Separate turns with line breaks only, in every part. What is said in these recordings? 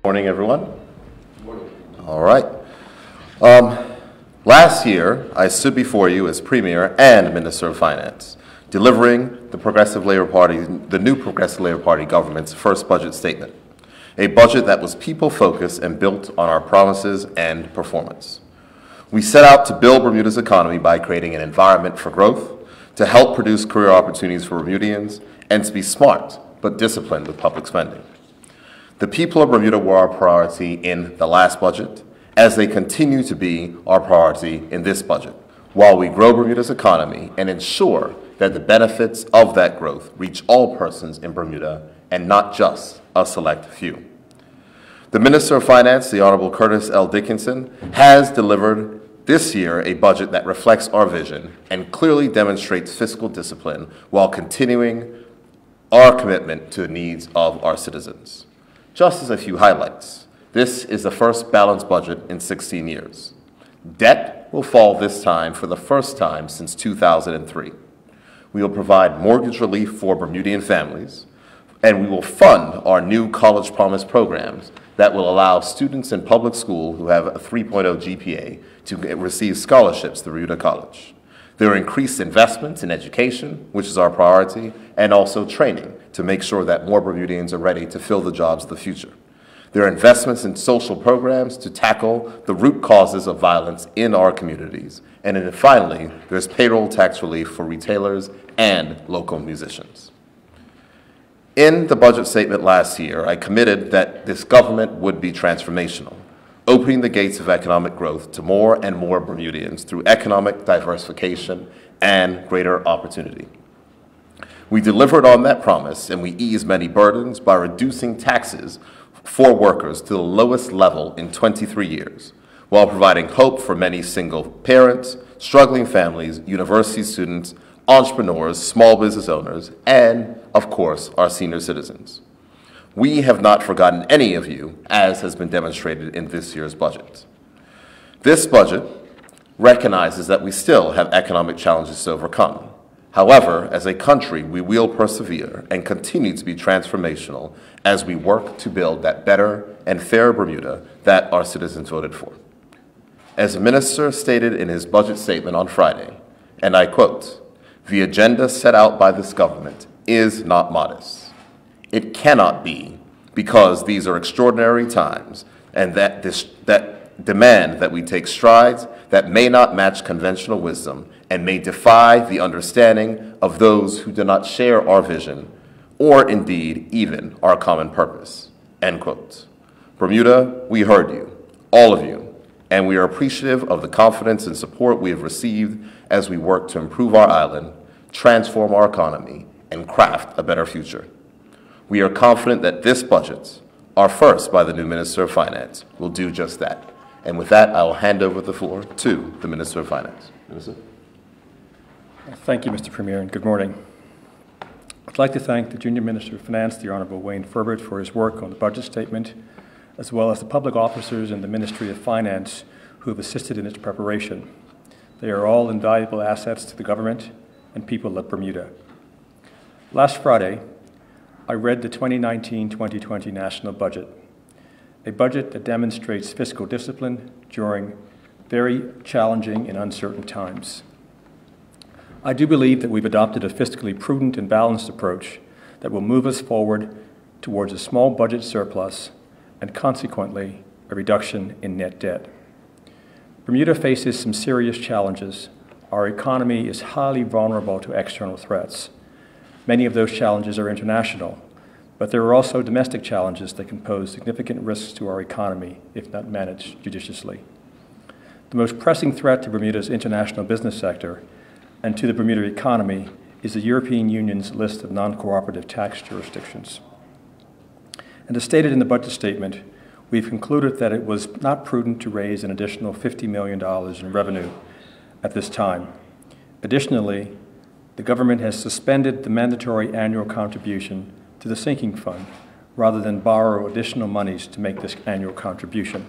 Morning, everyone. Good morning. All right. Last year, I stood before you as Premier and Minister of Finance, delivering the new Progressive Labour Party government's first budget statement, a budget that was people-focused and built on our promises and performance. We set out to build Bermuda's economy by creating an environment for growth, to help produce career opportunities for Bermudians, and to be smart but disciplined with public spending. The people of Bermuda were our priority in the last budget, as they continue to be our priority in this budget, while we grow Bermuda's economy and ensure that the benefits of that growth reach all persons in Bermuda and not just a select few. The Minister of Finance, the Honorable Curtis L. Dickinson, has delivered this year a budget that reflects our vision and clearly demonstrates fiscal discipline while continuing our commitment to the needs of our citizens. Just as a few highlights, this is the first balanced budget in 16 years. Debt will fall this time for the first time since 2003. We will provide mortgage relief for Bermudian families, and we will fund our new College Promise programs that will allow students in public school who have a 3.0 GPA to receive scholarships through Bermuda College. There are increased investments in education, which is our priority, and also training to make sure that more Bermudians are ready to fill the jobs of the future. There are investments in social programs to tackle the root causes of violence in our communities. And then finally, there's payroll tax relief for retailers and local musicians. In the budget statement last year, I committed that this government would be transformational, opening the gates of economic growth to more and more Bermudians through economic diversification and greater opportunity. We delivered on that promise, and we eased many burdens by reducing taxes for workers to the lowest level in 23 years, while providing hope for many single parents, struggling families, university students, entrepreneurs, small business owners, and, of course, our senior citizens. We have not forgotten any of you, as has been demonstrated in this year's budget. This budget recognizes that we still have economic challenges to overcome. However, as a country, we will persevere and continue to be transformational as we work to build that better and fairer Bermuda that our citizens voted for. As the minister stated in his budget statement on Friday, and I quote, "The agenda set out by this government is not modest. It cannot be, because these are extraordinary times and that demand that we take strides that may not match conventional wisdom and may defy the understanding of those who do not share our vision or indeed even our common purpose." End quote. Bermuda, we heard you, all of you, and we are appreciative of the confidence and support we have received as we work to improve our island, transform our economy, and craft a better future. We are confident that this budget, our first by the new Minister of Finance, will do just that. And with that, I will hand over the floor to the Minister of Finance. Minister.
Thank you, Mr. Premier, and good morning. I'd like to thank the Junior Minister of Finance, the Honourable Wayne Ferbert, for his work on the budget statement, as well as the public officers in the Ministry of Finance who have assisted in its preparation. They are all invaluable assets to the government and people of Bermuda. Last Friday, I read the 2019-2020 national budget, a budget that demonstrates fiscal discipline during very challenging and uncertain times. I do believe that we've adopted a fiscally prudent and balanced approach that will move us forward towards a small budget surplus and consequently a reduction in net debt. Bermuda faces some serious challenges. Our economy is highly vulnerable to external threats. Many of those challenges are international, but there are also domestic challenges that can pose significant risks to our economy if not managed judiciously. The most pressing threat to Bermuda's international business sector and to the Bermuda economy is the European Union's list of non-cooperative tax jurisdictions. And as stated in the budget statement, we've concluded that it was not prudent to raise an additional $50 million in revenue at this time. Additionally, the government has suspended the mandatory annual contribution to the sinking fund rather than borrow additional monies to make this annual contribution.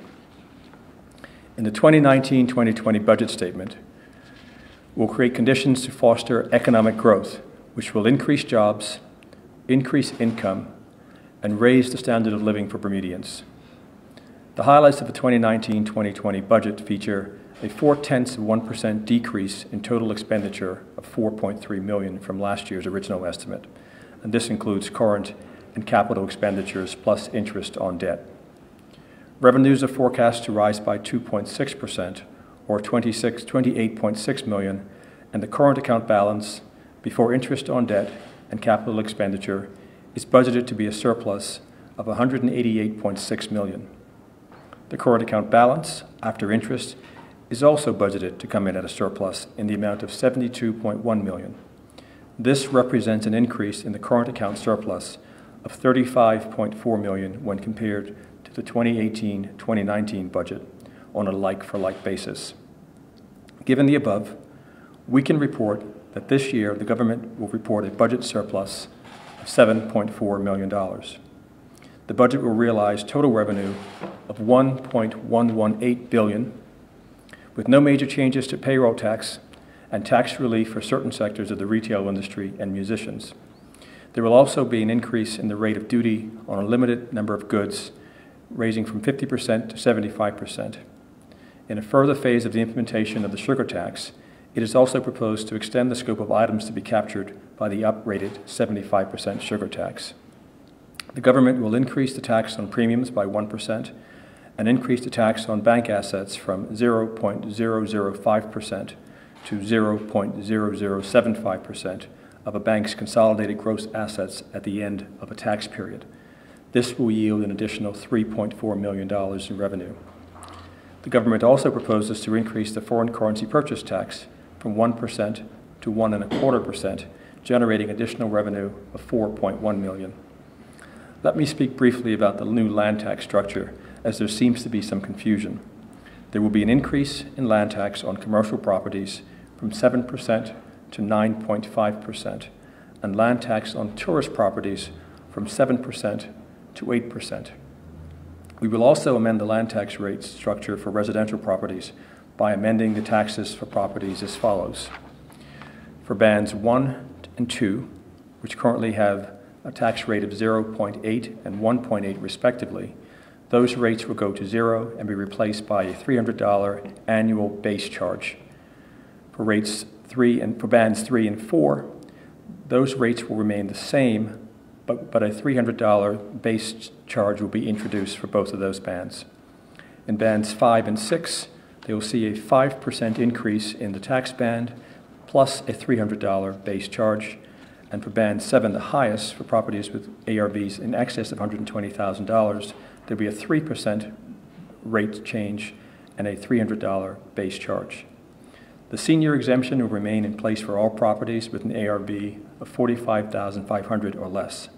In the 2019-2020 budget statement, we'll create conditions to foster economic growth, which will increase jobs, increase income, and raise the standard of living for Bermudians. The highlights of the 2019-2020 budget feature a 0.4% decrease in total expenditure of $4.3 million from last year's original estimate, and this includes current and capital expenditures plus interest on debt. Revenues are forecast to rise by 2.6%, or $28.6 million, and the current account balance before interest on debt and capital expenditure is budgeted to be a surplus of $188.6 million. The current account balance after interest is also budgeted to come in at a surplus in the amount of $72.1 million. This represents an increase in the current account surplus of $35.4 million when compared to the 2018-2019 budget on a like-for-like basis. Given the above, we can report that this year the government will report a budget surplus of $7.4 million. The budget will realize total revenue of $1.118 billion, with no major changes to payroll tax and tax relief for certain sectors of the retail industry and musicians. There will also be an increase in the rate of duty on a limited number of goods, raising from 50% to 75%. In a further phase of the implementation of the sugar tax, it is also proposed to extend the scope of items to be captured by the uprated 75% sugar tax. The government will increase the tax on premiums by 1% and increase the tax on bank assets from 0.005% to 0.0075% of a bank's consolidated gross assets at the end of a tax period. This will yield an additional $3.4 million in revenue. The government also proposes to increase the foreign currency purchase tax from 1% to 1.25%, generating additional revenue of $4.1 million. Let me speak briefly about the new land tax structure, as there seems to be some confusion. There will be an increase in land tax on commercial properties from 7% to 9.5%, and land tax on tourist properties from 7% to 8%. We will also amend the land tax rate structure for residential properties by amending the taxes for properties as follows. For bands 1 and 2, which currently have a tax rate of 0.8 and 1.8 respectively, those rates will go to zero and be replaced by a $300 annual base charge. For bands 3 and 4, those rates will remain the same, but a $300 base charge will be introduced for both of those bands. In bands 5 and 6, they will see a 5% increase in the tax band plus a $300 base charge, and for band 7, the highest, for properties with ARVs in excess of $120,000, there will be a 3% rate change and a $300 base charge. The senior exemption will remain in place for all properties with an ARV of $45,500 or less.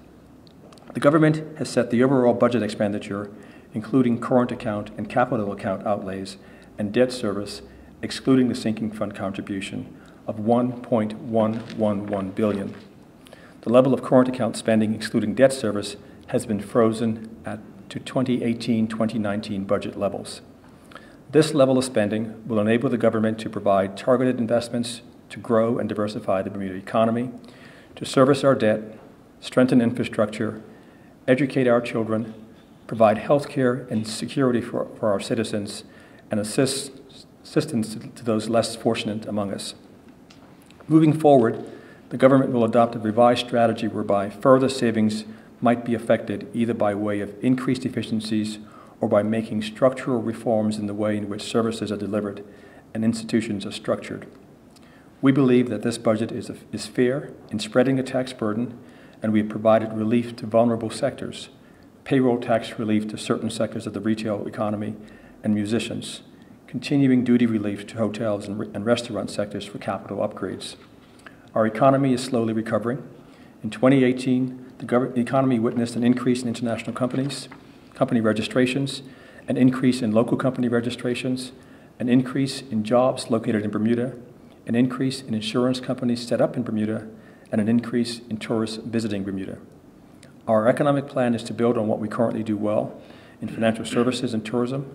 The government has set the overall budget expenditure, including current account and capital account outlays and debt service, excluding the sinking fund contribution, of $1.111 billion. The level of current account spending, excluding debt service, has been frozen to 2018-2019 budget levels. This level of spending will enable the government to provide targeted investments to grow and diversify the Bermuda economy, to service our debt, strengthen infrastructure, educate our children, provide health care and security for our citizens, and assistance to those less fortunate among us. Moving forward, the government will adopt a revised strategy whereby further savings might be affected either by way of increased efficiencies or by making structural reforms in the way in which services are delivered and institutions are structured. We believe that this budget is fair in spreading the tax burden, and we have provided relief to vulnerable sectors, payroll tax relief to certain sectors of the retail economy and musicians, continuing duty relief to hotels and restaurant sectors for capital upgrades. Our economy is slowly recovering. In 2018, the economy witnessed an increase in international company registrations, an increase in local company registrations, an increase in jobs located in Bermuda, an increase in insurance companies set up in Bermuda, and an increase in tourists visiting Bermuda. Our economic plan is to build on what we currently do well in financial services and tourism,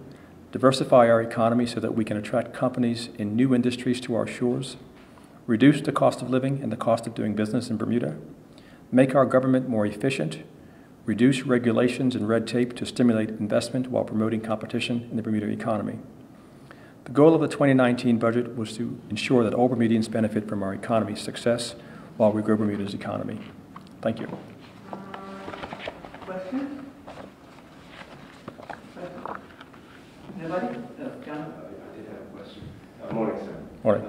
diversify our economy so that we can attract companies in new industries to our shores, reduce the cost of living and the cost of doing business in Bermuda, make our government more efficient, reduce regulations and red tape to stimulate investment while promoting competition in the Bermuda economy. The goal of the 2019 budget was to ensure that all Bermudians benefit from our economy's success while we grow Bermuda's economy. Thank you.
Questions? Anybody? John?
I did have a question. Morning, sir.
Morning.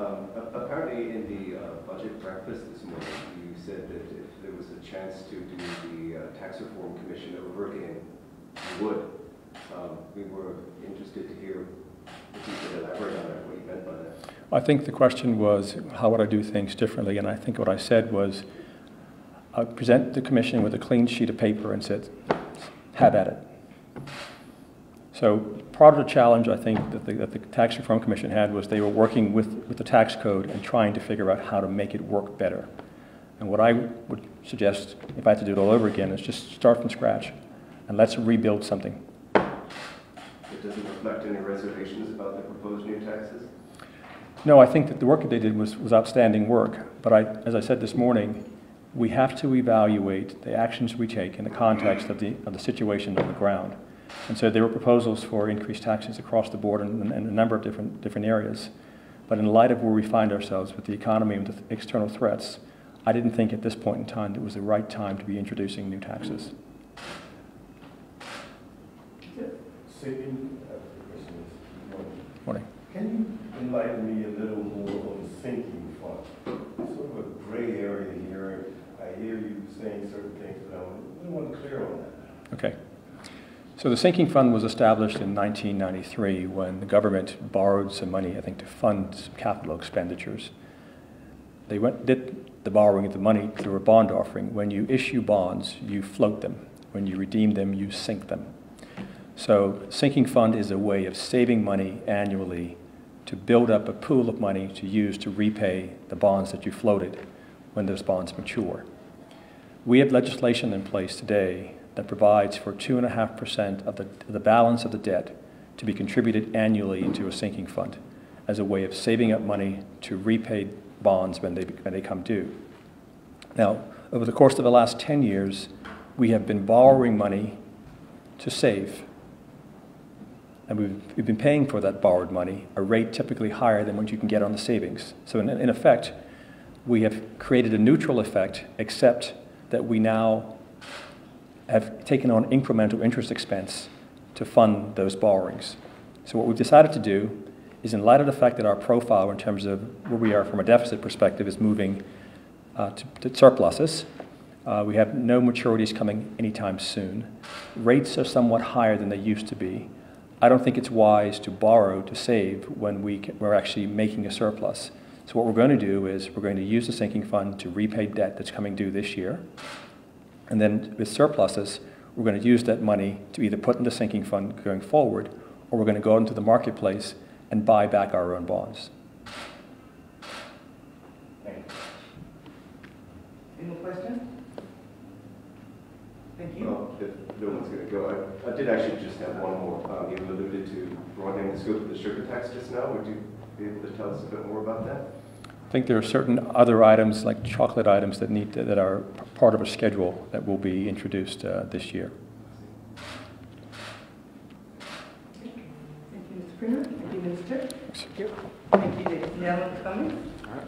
Apparently in the budget breakfast this morning, you said that if there was a chance to do the Tax Reform Commission over again, you would. We were interested to hear if you could elaborate on that, what you meant by that.
I think the question was, how would I do things differently? And I think what I said was, I'd present the commission with a clean sheet of paper and said, have at it. So part of the challenge I think that the Tax Reform Commission had was they were working with the tax code and trying to figure out how to make it work better. And what I would suggest, if I had to do it all over again, is just start from scratch and let's rebuild something.
It doesn't reflect any reservations about the proposed new taxes?
No, I think that the work that they did was outstanding work. But as I said this morning, we have to evaluate the actions we take in the context of the situation on the ground. And so there were proposals for increased taxes across the board in a number of different areas. But in light of where we find ourselves with the economy and the external threats, I didn't think at this point in time it was the right time to be introducing new taxes. Morning.
Can you enlighten me a little more on the sinking fund? It's sort of a gray area here. I hear you saying certain things, but I want to clear on that.
Okay. So the sinking fund was established in 1993 when the government borrowed some money, I think, to fund some capital expenditures. They did the borrowing of the money through a bond offering. When you issue bonds, you float them. When you redeem them, you sink them. So sinking fund is a way of saving money annually to build up a pool of money to use to repay the bonds that you floated when those bonds mature. We have legislation in place today that provides for 2.5% of the balance of the debt to be contributed annually into a sinking fund as a way of saving up money to repay bonds when they come due. Now, over the course of the last 10 years, we have been borrowing money to save. And we've been paying for that borrowed money, a rate typically higher than what you can get on the savings. So in effect, we have created a neutral effect, except that we now have taken on incremental interest expense to fund those borrowings. So what we've decided to do is, in light of the fact that our profile in terms of where we are from a deficit perspective is moving to surpluses, we have no maturities coming anytime soon. Rates are somewhat higher than they used to be. I don't think it's wise to borrow to save when we're actually making a surplus. So what we're going to do is we're going to use the sinking fund to repay debt that's coming due this year. And then with surpluses, we're going to use that money to either put in the sinking fund going forward, or we're going to go into the marketplace and buy back our own bonds.
Thank you.
Any more questions? Thank you.
Well, if no one's going to go, I did actually just have one more. You alluded to broadening the scope of the sugar tax just now. Would you be able to tell us a bit more about that?
I think there are certain other items, like chocolate items, that are part of a schedule that will be introduced this year.
Thank you, Mr. Freeman. Thank you, Minister. Thank you. Thank you, ladies and gentlemen, for coming.
All right.